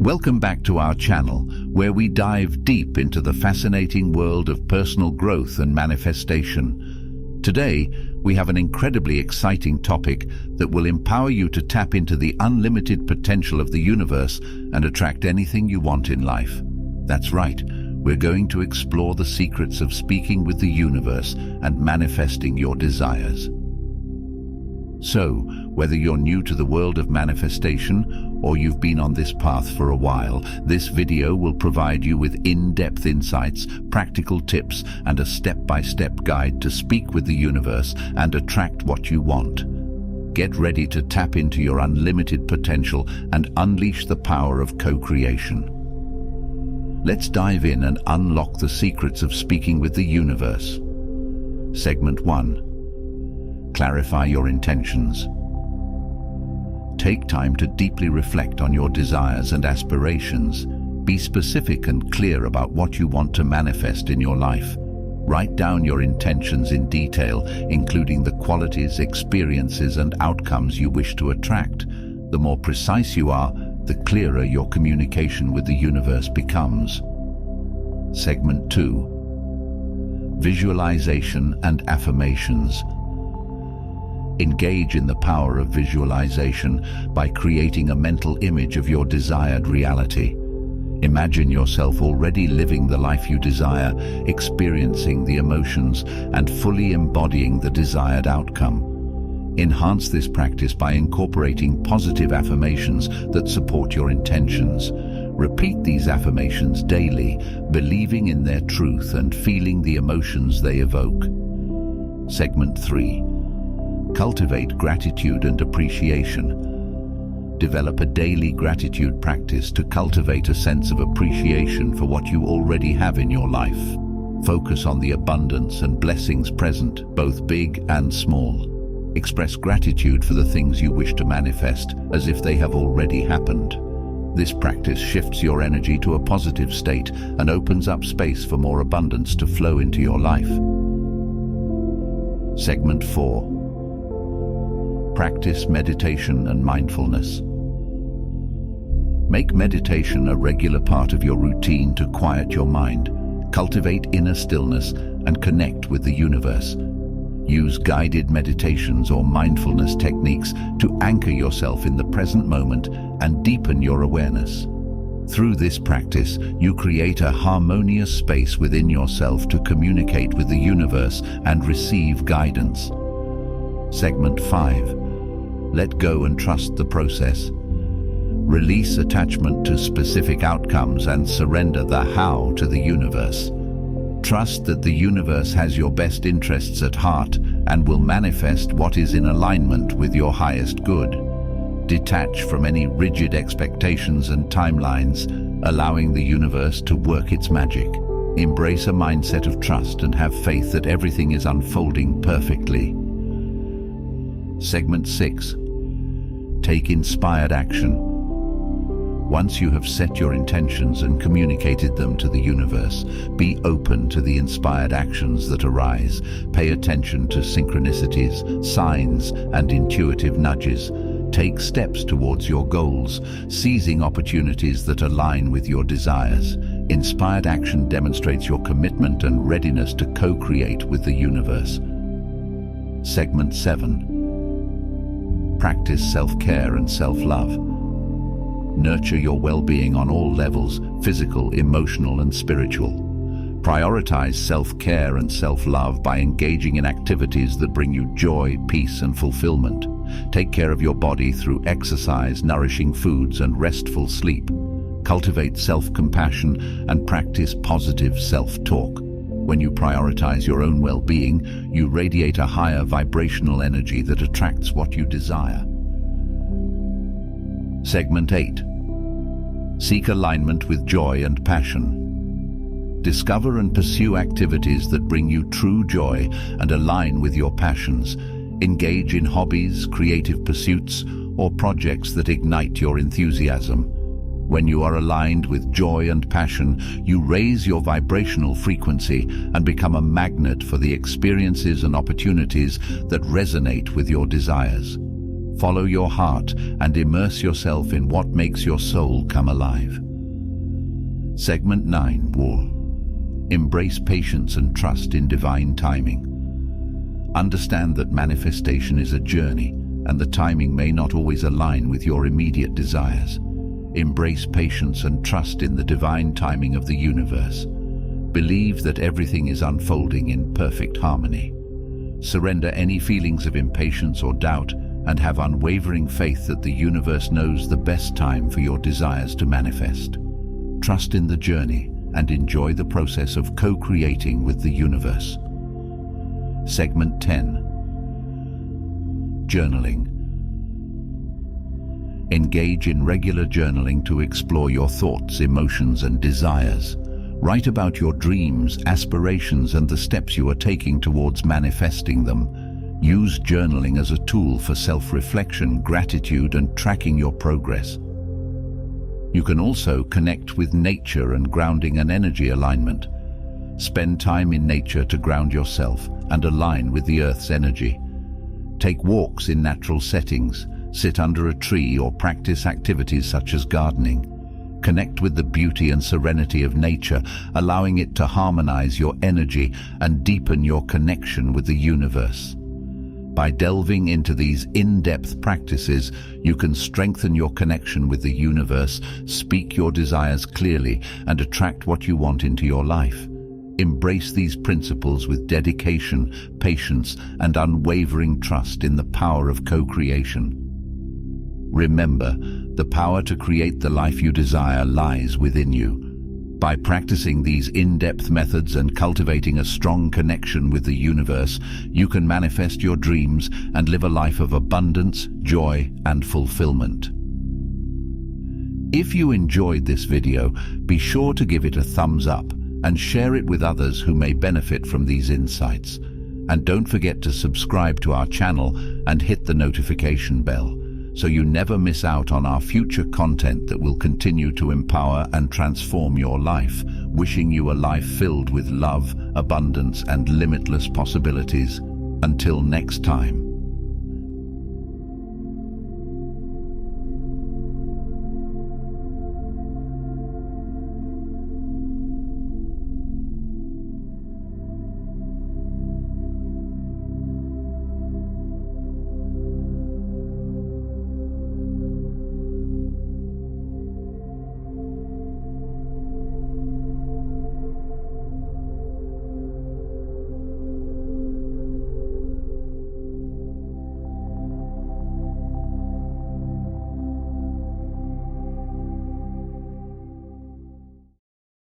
Welcome back to our channel, where we dive deep into the fascinating world of personal growth and manifestation. Today, we have an incredibly exciting topic that will empower you to tap into the unlimited potential of the universe and attract anything you want in life. That's right, we're going to explore the secrets of speaking with the universe and manifesting your desires. So, whether you're new to the world of manifestation or you've been on this path for a while, this video will provide you with in-depth insights, practical tips, and a step-by-step guide to speak with the universe and attract what you want. Get ready to tap into your unlimited potential and unleash the power of co-creation. Let's dive in and unlock the secrets of speaking with the universe. Segment 1. Clarify your intentions. Take time to deeply reflect on your desires and aspirations. Be specific and clear about what you want to manifest in your life. Write down your intentions in detail, including the qualities, experiences, and outcomes you wish to attract. The more precise you are, the clearer your communication with the universe becomes. Segment 2. Visualization and affirmations. Engage in the power of visualization by creating a mental image of your desired reality. Imagine yourself already living the life you desire, experiencing the emotions, and fully embodying the desired outcome. Enhance this practice by incorporating positive affirmations that support your intentions. Repeat these affirmations daily, believing in their truth and feeling the emotions they evoke. Segment 3. Cultivate gratitude and appreciation. Develop a daily gratitude practice to cultivate a sense of appreciation for what you already have in your life. Focus on the abundance and blessings present, both big and small. Express gratitude for the things you wish to manifest as if they have already happened. This practice shifts your energy to a positive state and opens up space for more abundance to flow into your life. Segment 4. Practice meditation and mindfulness. Make meditation a regular part of your routine to quiet your mind, cultivate inner stillness, and connect with the universe. Use guided meditations or mindfulness techniques to anchor yourself in the present moment and deepen your awareness. Through this practice, you create a harmonious space within yourself to communicate with the universe and receive guidance. Segment 5. Let go and trust the process. Release attachment to specific outcomes and surrender the how to the universe. Trust that the universe has your best interests at heart and will manifest what is in alignment with your highest good. Detach from any rigid expectations and timelines, allowing the universe to work its magic. Embrace a mindset of trust and have faith that everything is unfolding perfectly. Segment 6. Take inspired action. Once you have set your intentions and communicated them to the universe, be open to the inspired actions that arise. Pay attention to synchronicities, signs, and intuitive nudges. Take steps towards your goals, seizing opportunities that align with your desires. Inspired action demonstrates your commitment and readiness to co-create with the universe. Segment 7. Practice self-care and self-love. Nurture your well-being on all levels, physical, emotional, and spiritual. Prioritize self-care and self-love by engaging in activities that bring you joy, peace, and fulfillment. Take care of your body through exercise, nourishing foods, and restful sleep. Cultivate self-compassion and practice positive self-talk. When you prioritize your own well-being, you radiate a higher vibrational energy that attracts what you desire. Segment 8. Seek alignment with joy and passion. Discover and pursue activities that bring you true joy and align with your passions. Engage in hobbies, creative pursuits, or projects that ignite your enthusiasm. When you are aligned with joy and passion, you raise your vibrational frequency and become a magnet for the experiences and opportunities that resonate with your desires. Follow your heart and immerse yourself in what makes your soul come alive. Segment 9. Embrace patience and trust in divine timing. Understand that manifestation is a journey, and the timing may not always align with your immediate desires. Embrace patience and trust in the divine timing of the universe. Believe that everything is unfolding in perfect harmony. Surrender any feelings of impatience or doubt and have unwavering faith that the universe knows the best time for your desires to manifest. Trust in the journey and enjoy the process of co-creating with the universe. Segment 10. Journaling. Engage in regular journaling to explore your thoughts, emotions, and desires. Write about your dreams, aspirations, and the steps you are taking towards manifesting them. Use journaling as a tool for self-reflection, gratitude, and tracking your progress. You can also connect with nature and grounding and energy alignment. Spend time in nature to ground yourself and align with the Earth's energy. Take walks in natural settings, sit under a tree, or practice activities such as gardening. Connect with the beauty and serenity of nature, allowing it to harmonize your energy and deepen your connection with the universe. By delving into these in-depth practices, you can strengthen your connection with the universe, speak your desires clearly, and attract what you want into your life. Embrace these principles with dedication, patience, and unwavering trust in the power of co-creation. Remember, the power to create the life you desire lies within you. By practicing these in-depth methods and cultivating a strong connection with the universe, you can manifest your dreams and live a life of abundance, joy, and fulfillment. If you enjoyed this video, be sure to give it a thumbs up and share it with others who may benefit from these insights. And don't forget to subscribe to our channel and hit the notification bell, so you never miss out on our future content that will continue to empower and transform your life. Wishing you a life filled with love, abundance, and limitless possibilities. Until next time.